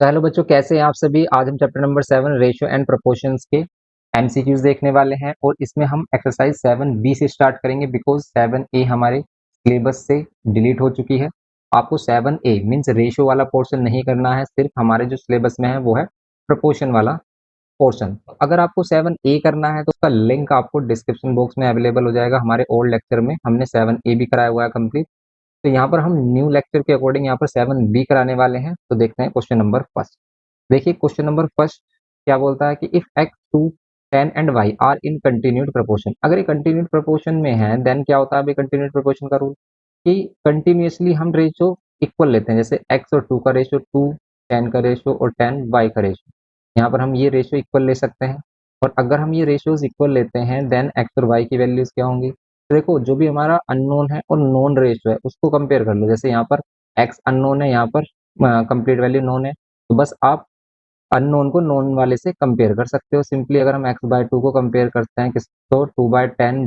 तो हेलो बच्चों, कैसे हैं आप सभी। आज हम chapter number 7 ratio and proportions के एमसीक्यूज देखने वाले हैं और इसमें हम एक्सरसाइज 7B से स्टार्ट करेंगे बिकॉज 7A हमारे सिलेबस से डिलीट हो चुकी है। आपको 7A मीन्स रेशियो वाला पोर्शन नहीं करना है, सिर्फ हमारे जो सिलेबस में है वो है प्रोपोर्शन वाला पोर्शन। अगर आपको 7A करना है तो उसका लिंक आपको डिस्क्रिप्शन बॉक्स में अवेलेबल हो जाएगा। हमारे ओल्ड लेक्चर में हमने 7A भी कराया हुआ है कंप्लीट। तो यहाँ पर हम न्यू लेक्चर के अकॉर्डिंग यहाँ पर 7B कराने वाले हैं। तो देखते हैं क्वेश्चन नंबर फर्स्ट। देखिए क्वेश्चन नंबर फर्स्ट क्या बोलता है कि if x to 10 and y are in continued proportion. अगर ये कंटिन्यूड प्रोपोर्शन में है देन क्या होता है अभी कंटिन्यूड प्रोपोर्शन का रूल कि कंटिन्यूसली हम रेशियो इक्वल लेते हैं। जैसे एक्स और टू का रेशियो 2, 10 का रेशियो और 10 वाई का रेशियो। यहाँ पर हम ये रेशियो इक्वल ले सकते हैं। और अगर हम ये रेशियोज इक्वल लेते हैं देन एक्स और वाई की वैल्यूज क्या होंगी। तो देखो जो भी हमारा अननोन है और नोन रेशियो है उसको कंपेयर कर लो। जैसे यहाँ पर एक्स अननोन है, यहाँ पर कंप्लीट वैल्यू नोन है, तो बस आप अननोन को नोन वाले से कंपेयर कर सकते हो सिंपली। अगर हम एक्स बाय टू को कंपेयर करते हैं किस तो 2/10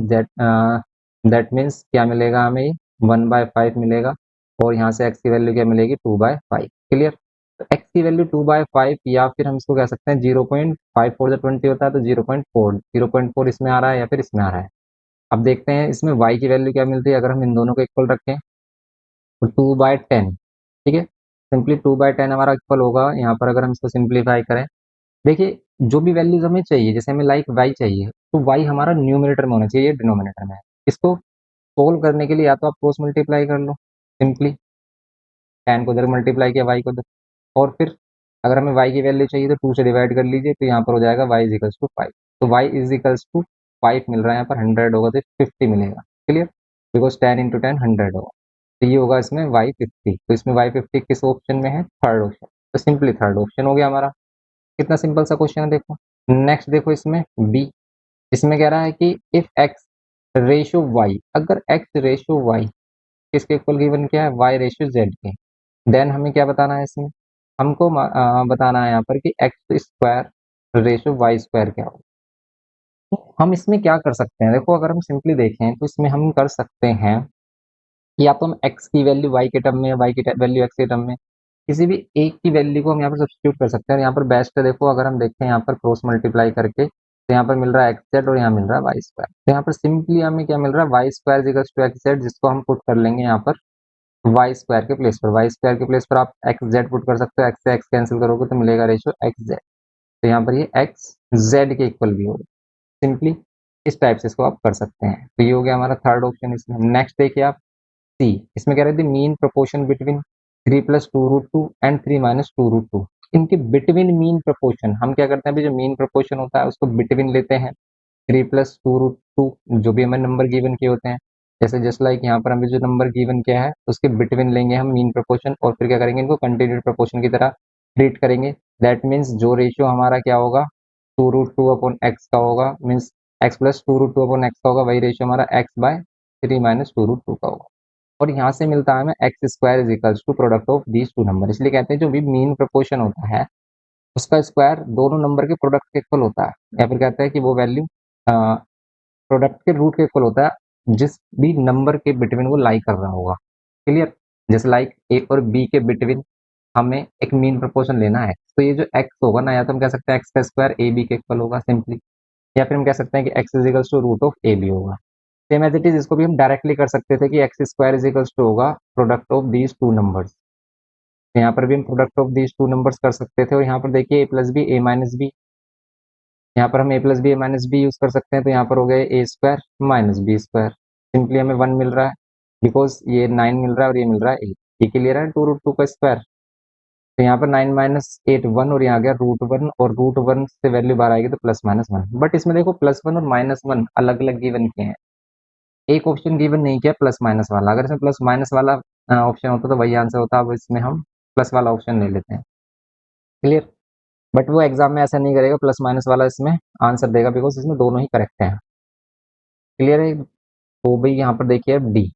दैट मीन्स क्या मिलेगा हमें, ये 1/5 मिलेगा। और यहाँ से एक्स की वैल्यू क्या मिलेगी, 2/5। क्लियर। तो एक्स की वैल्यू 2/5 या फिर हम इसको कह सकते हैं 0.5 फोर 20 होता है तो 0.4 इसमें आ रहा है या फिर इसमें आ रहा है। अब देखते हैं इसमें y की वैल्यू क्या मिलती है अगर हम इन दोनों को इक्वल रखें। तो 2/10, ठीक है। सिंपली 2/10 हमारा इक्वल होगा। यहाँ पर अगर हम इसको सिंप्लीफाई करें, देखिए जो भी वैल्यूज हमें चाहिए, जैसे हमें लाइक y चाहिए तो y हमारा न्यूमरेटर में होना चाहिए, डिनोमिनेटर में है। इसको सोल्व करने के लिए या तो आप क्रॉस मल्टीप्लाई कर लो सिंपली, 10 को उधर मल्टीप्लाई किया y को उधर। और फिर अगर हमें y की वैल्यू चाहिए तो 2 से डिवाइड कर लीजिए, तो यहाँ पर हो जाएगा y इज इक्वल्स टू 5। तो y इज इक्वल्स टू 5 मिल रहा है, यहाँ पर 100 होगा तो 50 मिलेगा। क्लियर। बिकॉज 10 इंटू 10 100 होगा, तो ये होगा इसमें y50। तो इसमें y50 किस ऑप्शन में है, थर्ड ऑप्शन। तो सिंपली थर्ड ऑप्शन हो गया हमारा। कितना सिंपल सा क्वेश्चन है देखो। नेक्स्ट देखो इसमें बी। इसमें कह रहा है कि इफ एक्स रेशियो वाई, अगर एक्स रेशियो वाई किसके इक्वल गिवन किया है, वाई रेशियो जेड के, देन हमें क्या बताना है इसमें, हमको बताना है यहाँ पर कि x square ratio y square क्या होगा। तो हम इसमें क्या कर सकते हैं, देखो अगर हम सिंपली देखें तो इसमें हम कर सकते हैं या तो हम x की वैल्यू y के टर्म में या y की वैल्यू x के टर्म में किसी भी एक की वैल्यू को हम यहाँ पर सब्स्टिट्यूट कर सकते हैं। यहाँ पर बेस्ट है, देखो अगर हम देखें यहाँ पर क्रॉस मल्टीप्लाई करके तो यहाँ पर मिल रहा है एक्स जेड और यहाँ मिल रहा है वाई स्क्वायर। तो यहाँ पर सिंपली हमें क्या मिल रहा है, y square equals to x z, जिसको हम पुट कर लेंगे यहाँ पर वाई स्क्वायर के प्लेस पर। वाई स्क्वायर के प्लेस पर आप एक्स जेड पुट कर सकते हो, एक्स से एक्स कैंसिल करोगे तो मिलेगा रेशियो एक्स जेड। तो यहाँ पर ये एक्स जेड के इक्वल भी होगा सिंपली। इस टाइप से इसको आप कर सकते हैं। तो ये हो गया हमारा थर्ड ऑप्शन। इसमें नेक्स्ट देखिए आप सी। इसमें कह रहे थे मीन प्रोपोर्शन बिटवीन 3 + 2√2 एंड 3 - 2√2। इनके बिटवीन मीन प्रोपोर्शन हम क्या करते हैं, अभी जो मीन प्रोपोर्शन होता है उसको बिटवीन लेते हैं 3 + 2√2, जो भी हमें नंबर गिवन किए होते हैं। जैसे जस्ट लाइक यहाँ पर हमें जो नंबर गिवन किया है उसके बिटवीन लेंगे हम मीन प्रोपोर्शन और फिर क्या करेंगे, इनको कंटिन्यूड प्रोपोर्शन की तरह ट्रीट करेंगे। दैट मीन्स जो रेशियो हमारा क्या होगा, 2√2/x का होगा, मीन्स x + 2√2/x का होगा, वही रेशियो हमारा x/3 - 2√2 का होगा। और यहाँ से मिलता है हमें x square is equals to product of these two number. इसलिए कहते हैं जो भी मीन प्रोपोर्शन होता है उसका स्क्वायर दोनों नंबर के प्रोडक्ट के इक्वल होता है, या फिर कहते हैं कि वो वैल्यू प्रोडक्ट के रूट के इक्वल होता है जिस भी नंबर के बिटवीन वो लाई कर रहा होगा। क्लियर। जैसे लाइक ए और बी के बिटवीन हमें एक मीन प्रोपोर्शन लेना है, तो ये जो एक्स होगा ना, या तो हम कह सकते हैं एक्स का स्क्वायर ए बी के इक्वल होगा सिंपली, या फिर हम कह सकते हैं कि x is equals to root of a b होगा। सेम एज इट इज इसको भी हम डायरेक्टली कर सकते थे कि x square is equals to होगा product of these two numbers. यहाँ पर भी हम product of these two numbers कर सकते थे। और यहाँ पर देखिए a + b a - b, यहाँ पर हम a + b a - b use कर सकते हैं, तो यहाँ पर हो गया a² - b²। सिंपली हमें 1 मिल रहा है बिकॉज ये 9 मिल रहा है और ये मिल रहा है 8। ये क्लियर है, 2√2 का स्क्वायर। तो यहाँ पर 9 - 8 1 और यहाँ गया √1, और √1 से वैल्यू बाहर आएगी तो +-1। बट इसमें देखो +1 और -1 अलग अलग गिवन किए हैं, एक ऑप्शन गिवन नहीं किया प्लस माइनस वाला। अगर इसमें प्लस माइनस वाला ऑप्शन होता तो वही आंसर होता। अब इसमें हम प्लस वाला ऑप्शन ले लेते हैं। क्लियर। बट वो एग्जाम में ऐसा नहीं करेगा, प्लस माइनस वाला इसमें आंसर देगा बिकॉज इसमें दोनों ही करेक्ट हैं। क्लियर है। तो भाई यहाँ पर देखिए अब डी।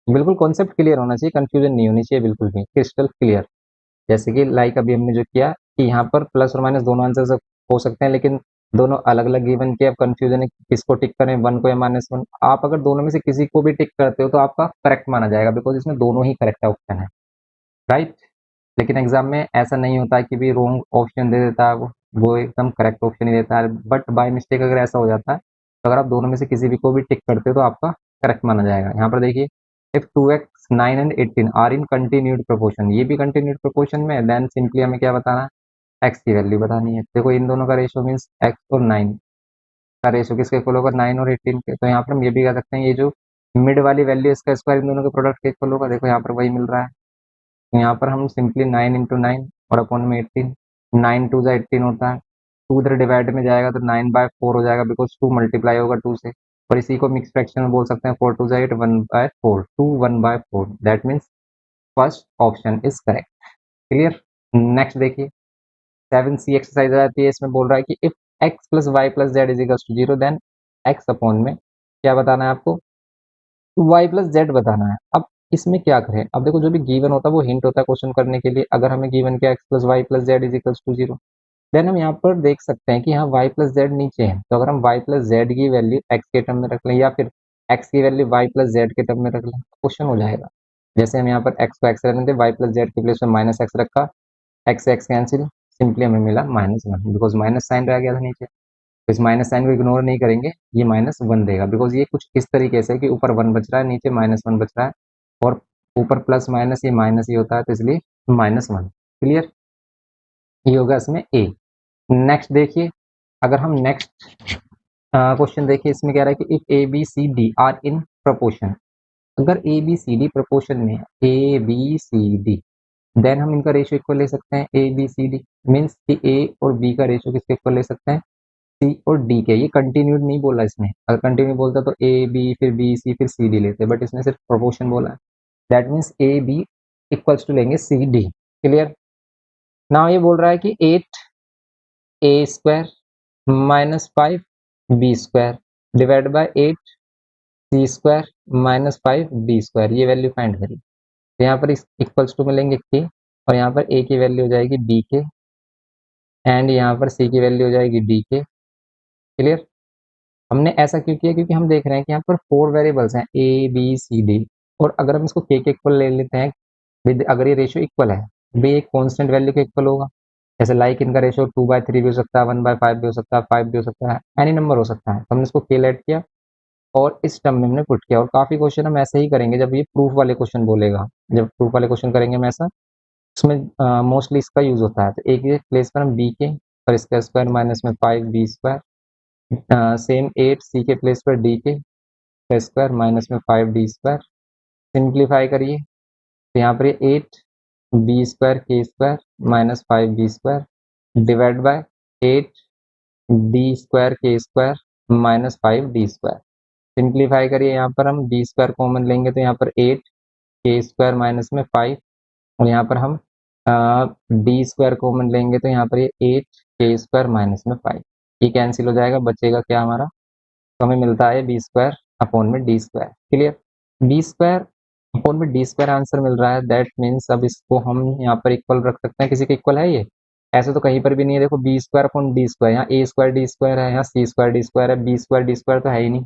बिल्कुल कॉन्सेप्ट क्लियर होना चाहिए, कंफ्यूजन नहीं होनी चाहिए, बिल्कुल भी क्रिस्टल क्लियर। जैसे कि लाइक अभी हमने जो किया कि यहाँ पर प्लस और माइनस दोनों आंसर हो सकते हैं, लेकिन दोनों अलग अलग गिवन किए। अब कंफ्यूजन है किसको टिक करें, 1 को या -1। आप अगर दोनों में से किसी को भी टिक करते हो तो आपका करेक्ट माना जाएगा बिकॉज इसमें दोनों ही करेक्ट ऑप्शन है। राइट। लेकिन एग्जाम में ऐसा नहीं होता है कि भी रॉन्ग ऑप्शन दे देता है वो एकदम करेक्ट ऑप्शन ही देता है, बट बाय मिस्टेक अगर ऐसा हो जाता है तो अगर आप दोनों में से किसी भी को भी टिक करते हो तो आपका करेक्ट माना जाएगा। यहाँ पर देखिए, if 2x 9 and 18 are in continued proportion, ये भी कंटिन्यूड प्रोपोर्शन में है, देन सिंपली हमें क्या बताना है, x की वैल्यू बतानी है। देखो इन दोनों का रेशियो मीन्स x और 9 का रेशियो किसके इक्वल होगा, 9 और 18 के। तो यहाँ पर हम ये भी कह सकते हैं ये जो मिड वाली वैल्यू इसका स्क्वायर इन दोनों के प्रोडक्ट के इक्वल होगा। देखो यहाँ पर वही मिल रहा है, तो यहाँ पर हम सिंपली 9 इंटू 9 और अपॉन में 18, 9 टू जा 18 होता है, 2 इधर डिवाइड में जाएगा तो 9/4 हो जाएगा, बिकॉज 2 मल्टीप्लाई होगा 2 से। और इसी को मिक्स फ्रैक्शन में बोल सकते हैं, 4 टू जा 8, 1/4, 2 1/4, that means first option is correct. Clear. Next देखिए, 7C एक्सरसाइज आ जाती है, इसमें बोल रहा है कि if x plus y plus z is equal to 0 then x upon में क्या बताना है आपको, y प्लस जेड बताना है। अब इसमें क्या करें, अब देखो जो भी गिवन होता है वो हिंट होता है क्वेश्चन करने के लिए। अगर हमें गिवन किया x plus y plus z is equal to 0, then हम यहाँ पर देख सकते हैं कि यहाँ y प्लस जेड नीचे है, तो अगर हम y प्लस जेड की वैल्यू x के टर्म में रख लें या फिर x की वैल्यू y प्लस जेड के टर्म में रख लें, क्वेश्चन हो जाएगा। जैसे हम यहाँ पर x को x रखते थे, y प्लस जेड के प्लेस में माइनस x रखा, x से x कैंसिल, सिंपली हमें मिला -1, बिकॉज माइनस साइन रह गया था नीचे। तो इस माइनस साइन को इग्नोर नहीं करेंगे, ये -1 देगा, बिकॉज ये कुछ इस तरीके से कि ऊपर 1 बच रहा है, नीचे -1 बच रहा है, और ऊपर प्लस माइनस ये माइनस ही होता है, तो इसलिए -1। क्लियर, ये होगा इसमें ए। नेक्स्ट देखिए, अगर हम नेक्स्ट क्वेश्चन देखिए, इसमें कह रहा है कि if a b c d are in proportion, अगर a b c d proportion में है, a b c d, then हम इनका रेशियो इक्वल ले सकते हैं, a b c d means कि ए और बी का रेशियो किसके इक्वल ले सकते हैं, सी और डी के। ये कंटिन्यूड नहीं बोला इसने, अगर कंटिन्यू बोलता तो ए बी फिर बी सी फिर सी डी लेते, बट इसने सिर्फ प्रोपोर्शन बोला है, that means a b equals to लेंगे सी डी। क्लियर। नाउ ये बोल रहा है कि 8 a² -5 b² divide by 8 c² -5 d², ये वैल्यू फाइंड करी। तो यहाँ पर इस इक्वल्स टू में लेंगे के, और यहाँ पर ए की वैल्यू हो जाएगी बी के, एंड यहाँ पर सी की वैल्यू हो जाएगी डी के। क्लियर। हमने ऐसा क्यों किया, क्योंकि हम देख रहे हैं कि यहाँ पर 4 वेरिएबल्स हैं ए बी सी डी, और अगर हम इसको के इक्वल ले लेते हैं विद, अगर ये रेशियो इक्वल है, बी एक कांस्टेंट वैल्यू के इक्वल होगा। जैसे लाइक इनका रेशियो 2/3 भी हो सकता है, 1/5 भी हो सकता है, 5 भी हो सकता है, एनी नंबर हो सकता है। तो हमने इसको के लेट किया और इस टर्म में हमने पुट किया, और काफी क्वेश्चन हम ऐसे ही करेंगे जब ये प्रूफ वाले क्वेश्चन बोलेगा। जब प्रूफ वाले क्वेश्चन करेंगे हम ऐसा, उसमें मोस्टली इसका यूज होता है। तो एक ही प्लेस पर हम बी के और इसका स्क्वायर माइनस में 5 b², सेम 8 सी के प्लेस पर डी के स्क्वायर माइनस में 5 d²। सिंप्लीफाई करिए तो यहाँ पर ये 8 b² के² -5 b² divide by 8 d² के² -5 d²। Simplify करिए, यहाँ पर हम d² कॉमन लेंगे तो यहाँ पर 8 के² माइनस में 5, और यहाँ पर हम d² कॉमन लेंगे तो यहाँ पर ये 8 के² माइनस में 5, ये कैंसिल हो जाएगा, बचेगा क्या हमारा, तो हमें मिलता है b² अपॉन में d²। क्लियर। b² अपॉन में d² आंसर मिल रहा है, दैट मीन्स अब इसको हम यहाँ पर इक्वल रख सकते हैं, किसी के इक्वल है ये, ऐसे तो कहीं पर भी नहीं है। देखो b² अपॉन d², यहाँ a² d² है, यहाँ c² d² है, b² d² तो है ही नहीं,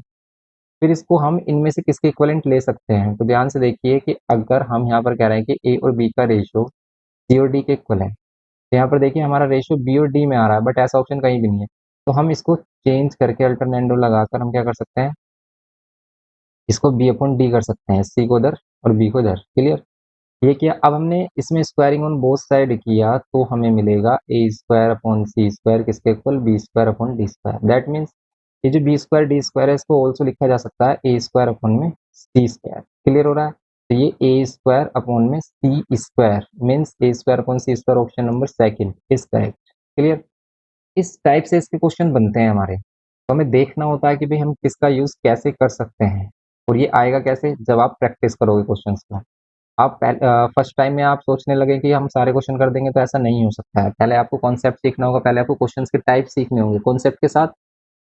फिर इसको हम इनमें से किसके इक्वलेंट ले सकते हैं। तो ध्यान से देखिए कि अगर हम यहाँ पर कह रहे हैं कि ए और बी का रेशियो सी और डी के इक्वल है, तो यहाँ पर देखिए हमारा रेशियो बी और डी में आ रहा है, बट ऐसा ऑप्शन कहीं भी नहीं है। तो हम इसको चेंज करके अल्टरनेटिव लगाकर हम क्या कर सकते हैं, इसको बी अपॉन डी कर सकते हैं, सी को उधर और बी को इधर। क्लियर। ये किया, अब हमने इसमें स्क्वायरिंग ऑन बोथ साइड किया तो हमें मिलेगा a² अपॉन c² किसके equal, b² upon d²। That means ये जो b²d² है इसको ऑल्सो लिखा जा सकता है a² अपॉन में c²। क्लियर हो रहा है। तो ये a² अपॉन में c² means a² upon c² option number second is correct. Clear. इस टाइप से इसके क्वेश्चन बनते हैं हमारे, तो हमें देखना होता है कि भाई हम किसका यूज कैसे कर सकते हैं, और ये आएगा कैसे, जब आप प्रैक्टिस करोगे क्वेश्चंस का। आप फर्स्ट टाइम में आप सोचने लगे कि हम सारे क्वेश्चन कर देंगे, तो ऐसा नहीं हो सकता है। पहले आपको कॉन्सेप्ट सीखना होगा, पहले आपको क्वेश्चंस के टाइप सीखने होंगे, कॉन्सेप्ट के साथ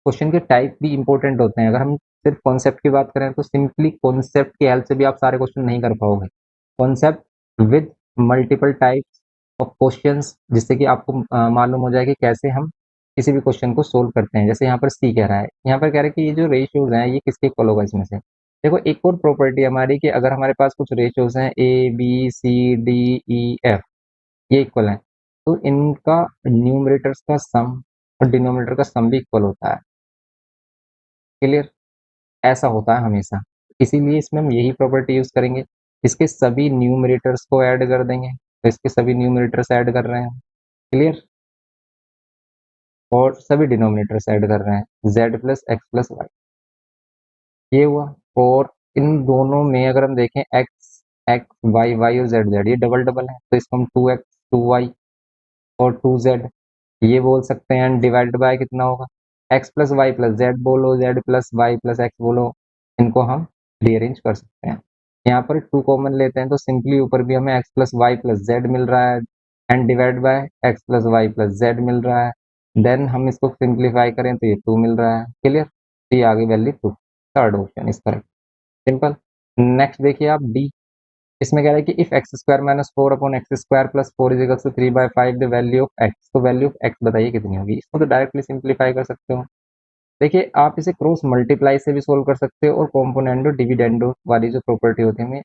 क्वेश्चन के टाइप भी इंपॉर्टेंट होते हैं। अगर हम सिर्फ कॉन्सेप्ट की बात करें तो सिंपली कॉन्सेप्ट की हेल्प से भी आप सारे क्वेश्चन नहीं कर पाओगे। Concept with multiple types of questions, जिससे कि आपको मालूम हो जाए कि कैसे हम किसी भी क्वेश्चन को सोल्व करते हैं। जैसे यहाँ पर सी कह रहा है, यहाँ पर कह रहा है कि ये जो रेशियोज हैं ये किसके इक्वल होगा इसमें से। देखो एक और प्रॉपर्टी हमारी कि अगर हमारे पास कुछ रेशियोज हैं a b c d e f, ये इक्वल है, तो इनका न्यूमरेटर्स का सम और डिनोमिनेटर का सम भी इक्वल होता है। क्लियर? ऐसा होता है हमेशा, इसीलिए इसमें हम यही प्रॉपर्टी यूज करेंगे। इसके सभी न्यूमरेटर्स को ऐड कर देंगे, तो इसके सभी न्यूमरेटर्स ऐड कर रहे हैं। क्लियर? और सभी डिनोमिनेटर्स ऐड कर रहे हैं, z plus x plus y, ये हुआ। और इन दोनों में अगर हम देखें एक्स एक्स वाई वाई और जेड जेड, ये डबल डबल है, तो इसको हम 2x 2y और 2z ये बोल सकते हैं। डिवाइडेड बाय कितना होगा, x plus y plus z बोलो, z plus y plus x बोलो, इनको हम रीअरेंज कर सकते हैं। यहाँ पर 2 कॉमन लेते हैं तो सिंपली ऊपर भी हमें x plus y plus z मिल रहा है, and divide by x plus y plus z मिल रहा है। देन हम इसको सिंप्लीफाई करें तो ये 2 मिल रहा है। क्लियर? तो ये आगे value 2, third option is correct. Simple. Next देखिए आप डी, इसमें कह रहा है कि if x square minus 4/x² plus 4 is equal to 3/5 the value of x, तो वैल्यू ऑफ एक्स बताइए कितनी होगी। इसको तो डायरेक्टली सिंप्लीफाई कर सकते हो। देखिए आप इसे क्रॉस मल्टीप्लाई से भी सोल्व कर सकते हो, और कॉम्पोनेंडो डिविडेंडो वाली जो प्रॉपर्टी होती है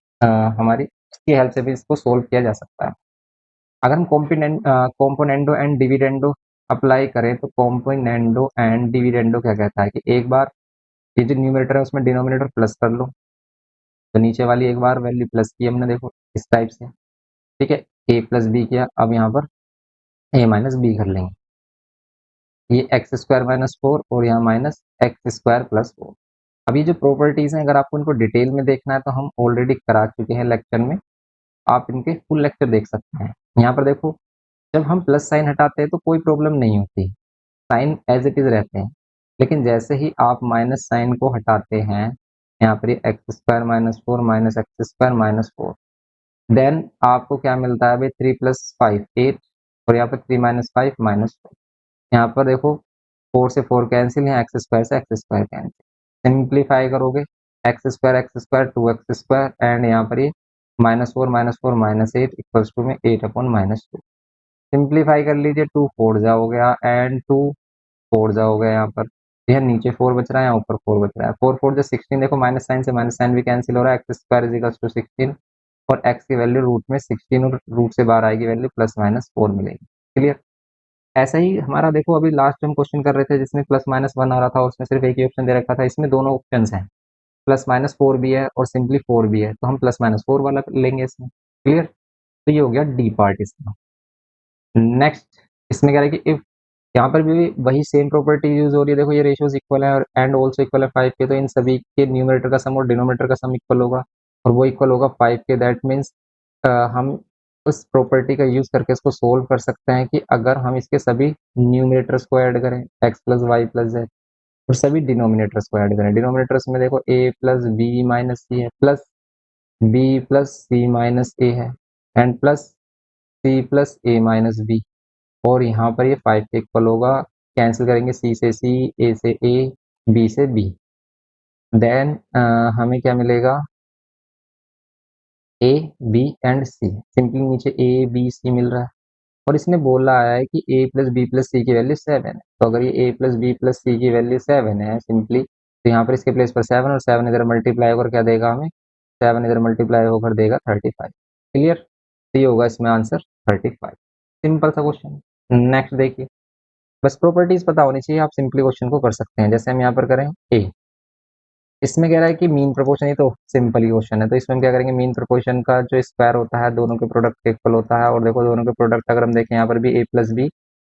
हमारी, उसकी हेल्प से भी इसको सोल्व किया जा सकता है। अगर हम कॉम्पोनेंडो एंड डिविडेंडो अप्लाई करें, तो कॉम्पोनेंडो एंड डिविडेंडो क्या कहता है कि एक बार ये जो न्यूमरेटर है उसमें डिनोमिनेटर प्लस कर लो, तो नीचे वाली एक बार वैल्यू प्लस की हमने, देखो इस टाइप से। ठीक है, ए प्लस बी किया, अब यहाँ पर ए माइनस बी कर लेंगे, ये x² - 4 और यहाँ -x² + 4। अब ये जो प्रॉपर्टीज हैं, अगर आपको इनको डिटेल में देखना है तो हम ऑलरेडी करा चुके हैं लेक्चर में, आप इनके फुल लेक्चर देख सकते हैं। यहाँ पर देखो, जब हम प्लस साइन हटाते हैं तो कोई प्रॉब्लम नहीं होती, साइन एज इट इज रहते हैं। लेकिन जैसे ही आप माइनस साइन को हटाते हैं, यहाँ पर ये x² - 4 -x² - 4, देन आपको क्या मिलता है भाई, 3 + 5 8, और यहाँ पर 3 - 5 -4। यहाँ पर देखो 4 से 4 कैंसिल, यहाँ x² से x² कैंसिल, सिंप्लीफाई करोगे x² 2x² एंड यहाँ पर ये -4 -4 -8 इक्वल्स टू में 8/-2। सिंप्लीफाई कर लीजिए, 2 4 जा हो गया एंड 2 4 जा हो गया। यहाँ पर यह नीचे 4 बच रहा है, यहाँ ऊपर 4 बच रहा है। 4 4 जो 16, देखो माइनस साइन से माइनस साइन भी कैंसिल हो रहा है, x² = 16, और x की वैल्यू रूट में 16 और रूट से बाहर आएगी वैल्यू +-4 मिलेगी। क्लियर? ऐसा ही हमारा देखो, अभी लास्ट हम क्वेश्चन कर रहे थे जिसमें +-1 आ रहा था, उसमें सिर्फ एक ही ऑप्शन दे रखा था, इसमें दोनों ऑप्शन हैं, +-4 भी है और सिंपली 4 भी है, तो हम +-4 वाला लेंगे इसमें। क्लियर? तो ये हो गया डी पार्ट इसका। नेक्स्ट इसमें कह रहा है कि इफ, यहाँ पर भी वही सेम प्रॉपर्टी यूज हो रही है। देखो ये रेशियोज इक्वल है और एंड ऑल्सो इक्वल है 5 के, तो इन सभी के न्यूमरेटर का सम और डिनोमिनेटर का सम इक्वल होगा, और वो इक्वल होगा 5 के। दैट मीन्स हम उस प्रॉपर्टी का यूज करके इसको सोल्व कर सकते हैं कि अगर हम इसके सभी न्यूमरेटर्स को ऐड करें, x plus y plus z, और सभी डिनोमिनेटर्स को ऐड करें। डिनोमिनेटर्स में देखो a plus b minus c है, plus b plus c minus a है, and plus c plus a minus b, और यहाँ पर ये 5 के इक्वल होगा। कैंसिल करेंगे c से c, a से a, b से b, देन हमें क्या मिलेगा, a b and c। Simply नीचे a b c मिल रहा है, और इसने बोला है कि a प्लस बी प्लस सी की वैल्यू 7 है। तो अगर ये a प्लस बी प्लस सी की वैल्यू 7 है सिंपली, तो यहाँ पर इसके प्लेस पर 7, और 7 इधर मल्टीप्लाई होकर क्या देगा हमें, 7 इधर मल्टीप्लाई होकर देगा 35। क्लियर? तो ये होगा इसमें आंसर 35। सिंपल सा क्वेश्चन। नेक्स्ट देखिए, बस प्रॉपर्टीज पता होनी चाहिए, आप सिंपली क्वेश्चन को कर सकते हैं। जैसे हम यहाँ पर करें ए, इसमें कह रहा है कि मीन प्रोपोर्शन, ये तो सिंपल ही क्वेश्चन है, तो इसमें हम क्या करेंगे, मीन प्रोपोर्शन का जो स्क्वायर होता है दोनों के प्रोडक्ट के इक्वल होता है। और देखो दोनों के प्रोडक्ट अगर हम देखें, यहाँ पर भी a प्लस बी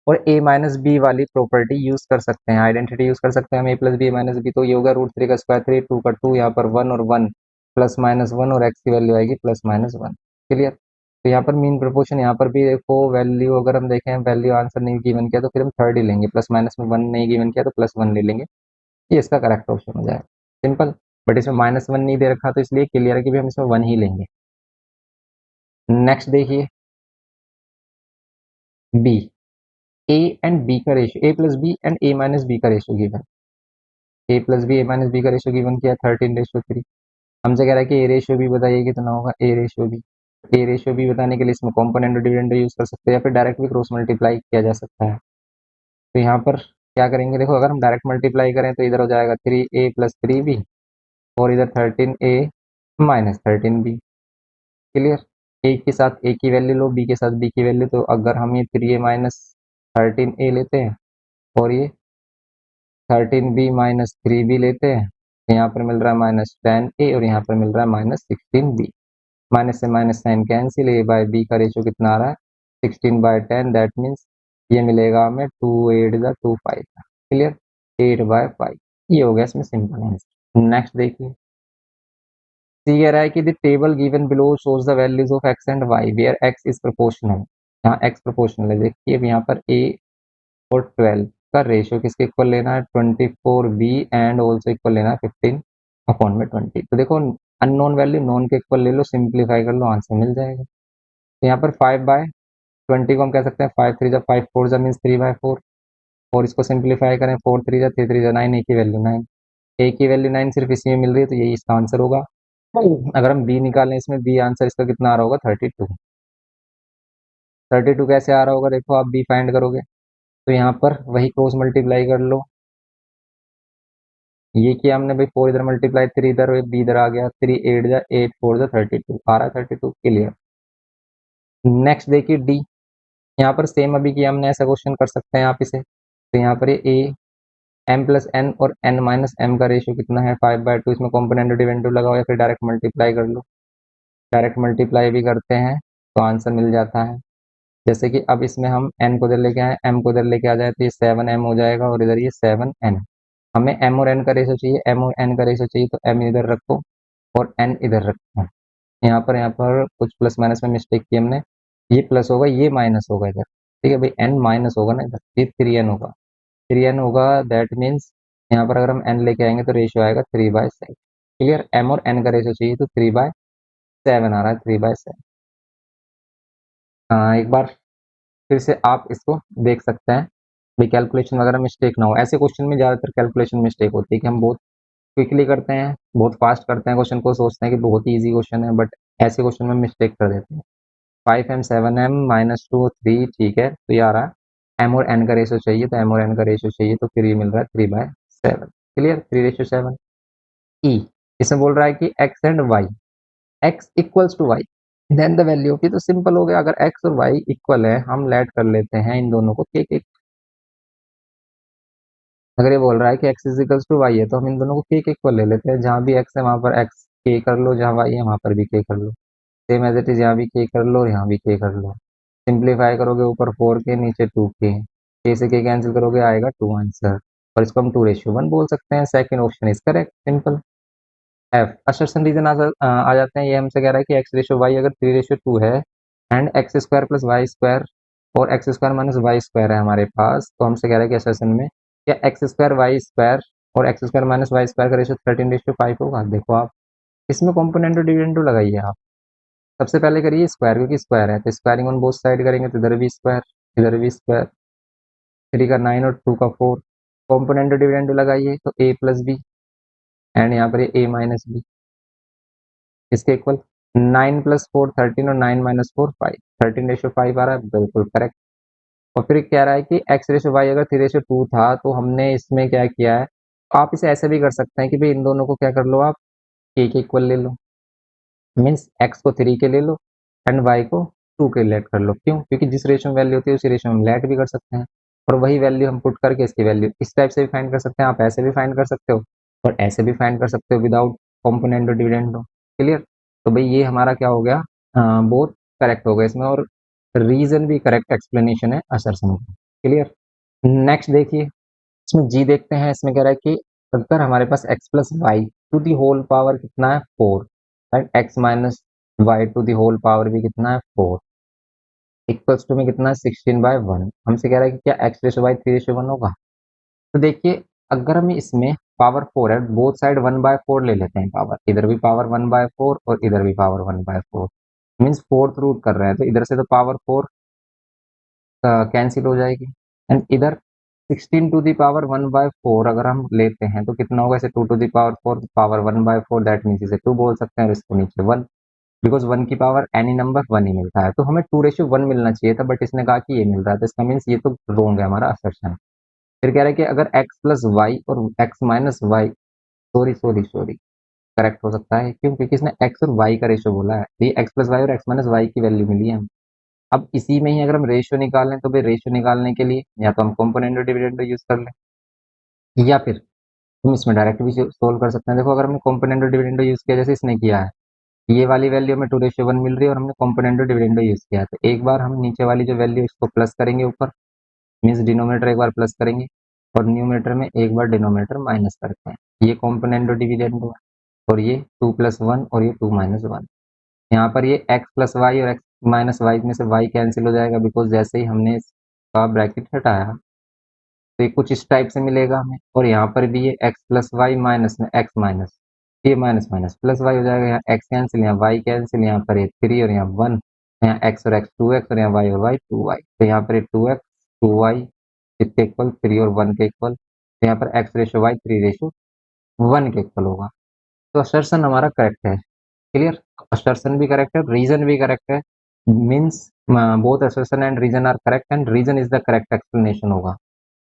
और a माइनस बी वाली प्रॉपर्टी यूज कर सकते हैं, आइडेंटिटी यूज कर सकते हैं हम, a plus b minus b, तो ये होगा √3 का स्क्वायर 3, 2 का 2, यहाँ पर 1 और 1 +-1, और x की वैल्यू आएगी +-1। क्लियर? तो यहाँ पर मीन प्रोपोर्शन, यहाँ पर भी देखो वैल्यू अगर हम देखें, वैल्यू आंसर नहीं गिवन किया तो फिर हम थर्ड ही लेंगे, प्लस माइनस में 1 नहीं गिवन किया तो +1 ले लेंगे, ये इसका करेक्ट ऑप्शन हो जाएगा। सिंपल। बट इसमें -1 नहीं दे रखा, तो इसलिए क्लियर है कि भी हम इसमें 1 ही लेंगे। नेक्स्ट देखिए बी, ए एंड बी का ratio, a plus b and a minus b का ratio given, a plus b a minus b का रेशियो गिवन किया 13:3। हमसे कह रहा है कि ए रेशियो भी बताइए कितना होगा, ए रेशियो भी। ए रेशियो भी बताने के लिए इसमें कॉम्पोनेंट और डिविडेंड यूज कर सकते हैं, या फिर डायरेक्ट भी क्रॉस मल्टीप्लाई किया जा सकता है। तो यहाँ पर क्या करेंगे, देखो अगर हम डायरेक्ट मल्टीप्लाई करें तो इधर हो जाएगा 3a + 3b, और इधर 13a - 13b। क्लियर? ए के साथ ए की वैल्यू लो, बी के साथ बी की वैल्यू, तो अगर हम ये 3a माइनस 13a लेते हैं और ये 13b माइनस 3b लेते हैं, तो यहाँ पर मिल रहा है माइनस 10a और यहाँ पर मिल रहा है माइनस 16b। माइनस से माइनस साइन कैंसिल, ए बाय बी का रेशियो कितना आ रहा है 16/10, दैट मीन्स ये मिलेगा हमें 2 8 का। क्लियर, 8/5 ये हो गया इसमें सिंपल आंसर। नेक्स्ट देखिए, सी कह रहा है कि the table given below shows the values of x and y where x is proportional. यहाँ एक्स प्रोपोर्शनल है, देखिए अब यहाँ पर ए और 12 का रेशियो किसके इक्वल लेना है 24b एंड ऑल्सो इक्वल लेना है 15/20। तो देखो अननोन वैल्यू नोन के इक्वल ले लो, सिंप्लीफाई कर लो, आंसर मिल जाएगा। तो यहाँ पर 5/20 को हम कह सकते हैं 5 3 जा 5 4 जा मीन्स 3/4, और इसको सिंप्लीफाई करें 4 3 जा 3 3 जा 9, ए की वैल्यू 9, ए की वैल्यू 9 सिर्फ इसी में मिल रही है, तो यही इसका आंसर होगा। अगर हम बी निकालें इसमें, बी आंसर इसका कितना आ रहा होगा 32। 32 कैसे आ रहा होगा, देखो आप बी फाइंड करोगे तो यहाँ पर वही क्रॉस मल्टीप्लाई कर लो, ये किया हमने भाई 4 इधर मल्टीप्लाई 3 इधर और बी इधर आ गया, 3 8 जा 8 4 जा 32 आ रहा है 32। क्लियर। नेक्स्ट देखिए डी, यहाँ पर सेम अभी किया हमने, ऐसा क्वेश्चन कर सकते हैं आप इसे। तो यहाँ पर ये ए एम प्लस एन और एन माइनस एम का रेशियो कितना है 5/2, इसमें कॉम्पोनेंट डिविडेंड लगाओ या फिर डायरेक्ट मल्टीप्लाई कर लो। डायरेक्ट मल्टीप्लाई भी करते हैं तो आंसर मिल जाता है। जैसे कि अब इसमें हम एन को इधर लेके आए, एम को इधर लेके आ जाए तो ये 7m हो जाएगा और इधर ये 7n। हमें एम और एन का रेशो चाहिए, एम और एन का रेशो चाहिए, तो एम इधर रखो और एन इधर रखो। यहाँ पर कुछ प्लस माइनस में मिस्टेक की हमने, ये प्लस होगा ये माइनस होगा इधर, ठीक है भाई, एन माइनस होगा ना इधर, ये 3n होगा, 3n होगा, दैट मीन्स यहाँ पर अगर हम एन लेके आएंगे तो रेशियो आएगा 3/7। क्लियर, एम और एन का रेशियो चाहिए तो 3/7 आ रहा है, 3/7। एक बार फिर से आप इसको देख सकते हैं भाई, कैलकुलेशन वगैरह मिस्टेक ना हो। ऐसे क्वेश्चन में ज़्यादातर कैलकुलेशन मिस्टेक होती है कि हम बहुत क्विकली करते हैं, बहुत फास्ट करते हैं क्वेश्चन को, सोचते हैं कि बहुत ही ईजी क्वेश्चन है, बट ऐसे क्वेश्चन में मिस्टेक कर देते हैं। 5m 7m -2 3, ठीक है, तो ये आ रहा है एम और एन का रेशियो चाहिए, तो एम और एन का रेशियो चाहिए तो फिर ये मिल रहा है 3/7। क्लियर, 3:7। ई, इसमें बोल रहा है कि x and y, x equals to y then the value of, ये तो सिंपल हो गया, अगर एक्स और वाई इक्वल है हम लेट कर लेते हैं इन दोनों को के के। अगर ये बोल रहा है कि x is equals to y है तो हम इन दोनों को के इक्वल ले लेते हैं, जहाँ भी एक्स है वहां पर एक्स के कर लो, जहाँ वाई है वहां पर भी के कर लो, सेम एज इट इज, यहाँ भी के कर लो यहाँ भी के कर लो। सिंप्लीफाई करोगे ऊपर 4 के नीचे 2 के से के कैंसिल करोगे आएगा 2 आंसर, और इसको हम 2:1 बोल सकते हैं। Second option is correct, simple. F, assertion reason आ जाते हैं, ये हमसे कह रहा है कि एक्स रेशियो वाई अगर 3:2 है and x square plus y square और x square minus y square है हमारे पास, तो हमसे कह रहा है कि असर्शन में क्या एक्स स्क्वायर वाई स्क्वायर और x square minus y square का रेशियो 13:5 होगा। देखो आप इसमें कॉम्पोनेंट डिविडेंड लगाइए आप, सबसे पहले करिए स्क्वायर, क्योंकि स्क्वायर है तो स्क्वायरिंग ऑन बोथ साइड करेंगे तो इधर भी स्क्वायर इधर भी स्क्वायर, 3 का 9 और 2 का 4, कॉम्पोनेंट डिविडेंड लगाइए तो a प्लस बी एंड यहाँ पर a माइनस बी, इसके इक्वल 9 + 4 13 और 9 - 4 5, 13:5 आ रहा है, बिल्कुल करेक्ट। और फिर कह रहा है कि एक्स रेशो वाई अगर 3:2 था तो हमने इसमें क्या किया है, आप इसे ऐसे भी कर सकते हैं कि भाई इन दोनों को क्या कर लो आप के इक्वल ले लो, मीन्स एक्स को 3 के ले लो एंड वाई को 2 के लेट कर लो। क्यों, क्योंकि जिस रेशियो में वैल्यू होती है उसी रेशियो में हम लेट भी कर सकते हैं, और वही वैल्यू हम पुट करके इसकी वैल्यू इस टाइप से भी फाइंड कर सकते हैं, आप ऐसे भी फाइंड कर सकते हो और ऐसे भी फाइंड कर सकते हो विदाउट कॉम्पोनेंट और डिविडेंड हो। क्लियर, तो भाई ये हमारा क्या हो गया, बोथ करेक्ट हो गया इसमें, और रीजन भी करेक्ट एक्सप्लेनेशन है असर्शन का। क्लियर। नेक्स्ट देखिए, इसमें जी देखते हैं, इसमें कह रहा है कि अगर हमारे पास x plus y to the whole power कितना है 4 and x minus y to the whole power भी कितना है 4 इक्वल्स टू में कितना है 16/1, हमसे कह रहा है कि क्या एक्स रेशो वाई 3:1 होगा। तो देखिए अगर हम इसमें पावर 4 है, बोथ साइड 1/4 ले लेते हैं पावर, इधर भी पावर 1/4 और इधर भी पावर 1/4, मीन्स फोर्थ रूट कर रहे हैं तो इधर से तो पावर 4 कैंसिल हो जाएगी एंड इधर 16 टू दी पावर 1/4 अगर हम लेते हैं तो कितना होगा, इसे 2 to the power 4 power 1/4, that means इसे 2 बोल सकते हैं और इसको नीचे 1, बिकॉज 1 की पावर एनी नंबर 1 ही मिलता है, तो हमें 2:1 मिलना चाहिए था बट इसने कहा कि ये मिल रहा है, तो इसका मीन्स ये तो रोंग है हमारा असर्शन। फिर कह रहा है कि अगर x प्लस वाई और x minus y, sorry sorry sorry correct हो सकता है। क्यों? क्योंकि इसने एक्स और वाई का रेशियो बोला है, ये एक्स प्लस वाई और एक्स माइनस वाई की वैल्यू मिली है हमें। अब इसी में ही अगर हम रेशियो निकालें तो भाई रेशियो निकालने के लिए या तो हम कॉम्पोनेंट और डिविडेंड यूज कर लें, या फिर हम इसमें डायरेक्ट भी सोल्व कर सकते हैं। देखो अगर हमने कॉम्पोनेंट और डिविडेंड यूज किया जैसे इसने किया है, ये वाली वैल्यू हमें 2:1 मिल रही है और हमने कॉम्पोनेंट और डिविडेंड यूज किया है, तो एक बार हम नीचे वाली जो वैल्यू इसको प्लस करेंगे ऊपर, मीन्स डिनोमिनेटर एक बार प्लस करेंगे और न्यूमरेटर में एक बार डिनोमिनेटर माइनस करते हैं। ये कॉम्पोनेंट और डिविडेंड हुआ, और ये 2+1 और ये 2-1। यहाँ पर ये x प्लस वाई और x माइनस वाई में से y कैंसिल हो जाएगा, बिकॉज जैसे ही हमने इसका ब्रैकेट हटाया तो ये कुछ इस टाइप से मिलेगा हमें। और यहाँ पर भी ये x प्लस वाई माइनस में x माइनस, ये माइनस माइनस प्लस वाई हो जाएगा। यहाँ x कैंसिल, यहाँ y कैंसिल, यहाँ पर ये 3 और यहाँ 1, यहाँ x और x 2x और यहाँ y और y 2y, तो यहाँ पर ये 2x 2y किसके इक्वल, 3 और 1 के इक्वल। तो यहाँ पर x रेशो y 3:1 के इक्वल होगा। तो असर्शन हमारा करेक्ट है। क्लियर? असर्शन भी करेक्ट है, रीजन भी करेक्ट है, means both assertion and reason are correct and reason is the correct explanation होगा।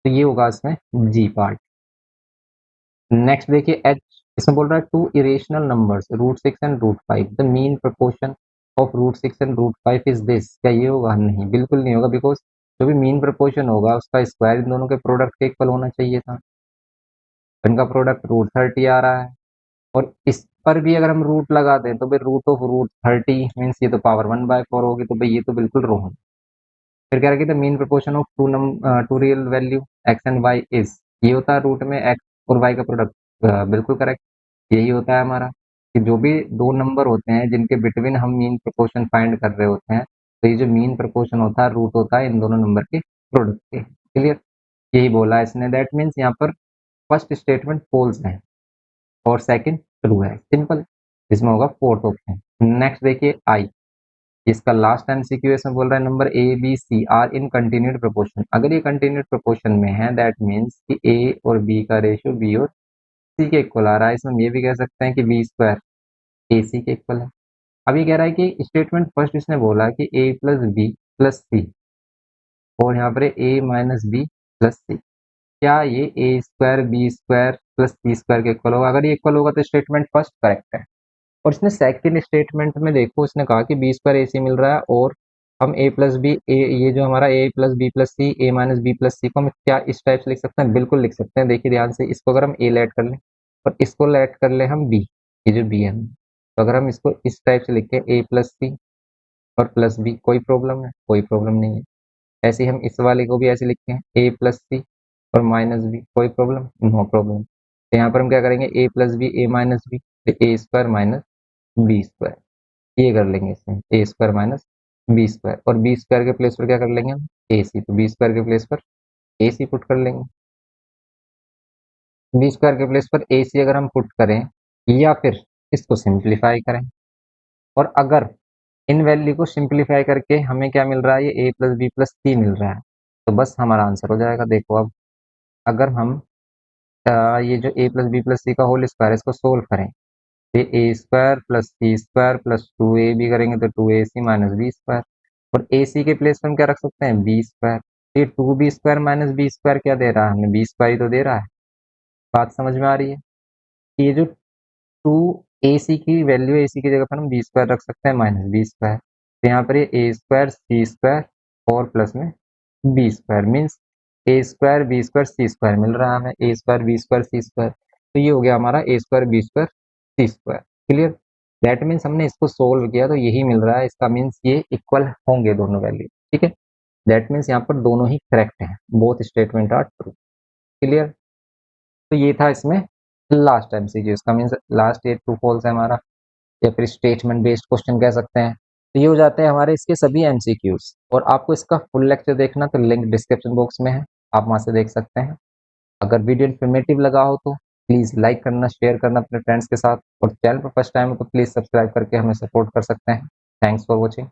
तो ये होगा इसमें जी पार्ट। नेक्स्ट देखिए एच, इसमें बोल रहा है two irrational numbers √6 and √5, the mean proportion of √6 and √5 is this. क्या ये होगा? नहीं, बिल्कुल नहीं होगा, बिकॉज जो भी मीन प्रोपोर्शन होगा उसका स्क्वायर इन दोनों के प्रोडक्ट के इक्वल होना चाहिए था। इनका प्रोडक्ट √30 आ रहा है, और इस पर भी अगर हम रूट लगा दें तो भाई √30 मीन्स ये तो पावर 1/4 होगी, तो भाई ये तो बिल्कुल रॉन्ग है। फिर कह रहा है कि the mean proportion of two real value x and y is, ये होता है रूट में एक्स और वाई का प्रोडक्ट। बिल्कुल करेक्ट, यही होता है हमारा कि जो भी दो नंबर होते हैं जिनके बिटवीन हम मीन प्रोपोर्शन फाइंड कर रहे होते हैं, तो ये जो मीन प्रोपोर्शन होता है रूट होता है इन दोनों नंबर के प्रोडक्ट के। क्लियर? यही बोला है इसने, दैट मीन्स यहाँ पर फर्स्ट स्टेटमेंट फॉल्स है और सेकंड ट्रू है। सिंपल, इसमें होगा फोर्थ ऑप्शन। नेक्स्ट देखिए आई, इसका लास्ट एमसीक्यू इसमें बोल रहा है number a b c are in continued proportion. अगर ये कंटिन्यूड प्रोपोर्शन में है दैट मीन्स कि ए और बी का रेशियो बी और सी के इक्वल आ रहा है। इसमें हम ये भी कह सकते हैं कि बी स्क्वायर ए सी के इक्वल है। अब ये कह रहा है कि स्टेटमेंट फर्स्ट इसने बोला कि ए प्लस बी प्लस सी, और यहाँ पर ए माइनस बी प्लस सी, क्या ये a square b square plus C square के इक्वल होगा? अगर ये इक्वल होगा तो स्टेटमेंट फर्स्ट करेक्ट है। और इसने सेकंड स्टेटमेंट में देखो, इसने कहा कि बी स्क्वायर ए सी मिल रहा है, और हम ए प्लस बी ए, ये जो हमारा ए प्लस बी प्लस सी ए माइनस बी प्लस सी को हम क्या इस टाइप से लिख सकते हैं? बिल्कुल लिख सकते हैं। देखिए ध्यान से, इसको अगर हम ए लेट कर लें और इसको लेट कर लें हम बी, ये जो बी है, तो अगर हम इसको इस टाइप से लिखें ए प्लस सी और प्लस बी, कोई प्रॉब्लम है? कोई प्रॉब्लम नहीं है। ऐसे ही हम इस वाले को भी ऐसे लिखते हैं ए प्लस सी और माइनस बी, कोई प्रॉब्लम? No problem. तो यहाँ पर हम क्या करेंगे, a plus b a minus b, तो a square minus b square, ये कर लेंगे इसमें a square minus b square, और बी स्क्वायर के प्लेस पर क्या कर लेंगे हम? ए सी, तो बी स्क्वायर के प्लेस पर ए सी पुट कर लेंगे। बी स्क्वायर के प्लेस पर ए सी अगर हम पुट करें या फिर इसको सिंप्लीफाई करें, और अगर इन वैल्यू को सिंप्लीफाई करके हमें क्या मिल रहा है? ये ए प्लस बी प्लस सी मिल रहा है, तो बस हमारा आंसर हो जाएगा। देखो अब अगर हम ये जो ए प्लस बी प्लस सी का होल स्क्वायर है इसको सोल्व करें, ये a square plus C square plus 2ab करेंगे तो 2ac माइनस बी स्क्वायर, और ए सी के प्लेस पर हम क्या रख सकते हैं? B square. ये 2b square minus b square क्या दे रहा है हमें? बी स्क्वायर ही तो दे रहा है। बात समझ में आ रही है? कि ये जो 2ac की वैल्यू है, इसी की जगह पर हम बी स्क्वायर रख सकते हैं माइनस बी स्क्वायर, तो यहाँ पर ये ए स्क्वायर सी स्क्वायर और प्लस में b square, means a square b square c square मिल रहा है हमें, a square b square c square, तो ये हो गया हमारा a square b square c square. Clear? That means हमने इसको सोल्व किया तो यही मिल रहा है, इसका मीन्स ये इक्वल होंगे दोनों वैल्यू। ठीक है, दैट मीन्स यहाँ पर दोनों ही करेक्ट हैं, both statement are true. Clear? तो ये था इसमें लास्ट एमसीक्यू, इसका मीन्स लास्ट ये ट्रू फॉल्स है हमारा, या फिर स्टेटमेंट बेस्ड क्वेश्चन कह सकते हैं। तो ये हो जाते हैं हमारे इसके सभी एमसीक्यूज, और आपको इसका फुल लेक्चर देखना तो लिंक डिस्क्रिप्शन बॉक्स में है, आप वहां से देख सकते हैं। अगर वीडियो इन्फॉर्मेटिव लगा हो तो प्लीज़ लाइक करना, शेयर करना अपने फ्रेंड्स के साथ, और चैनल पर फर्स्ट टाइम हो तो प्लीज़ सब्सक्राइब करके हमें सपोर्ट कर सकते हैं। Thanks for watching.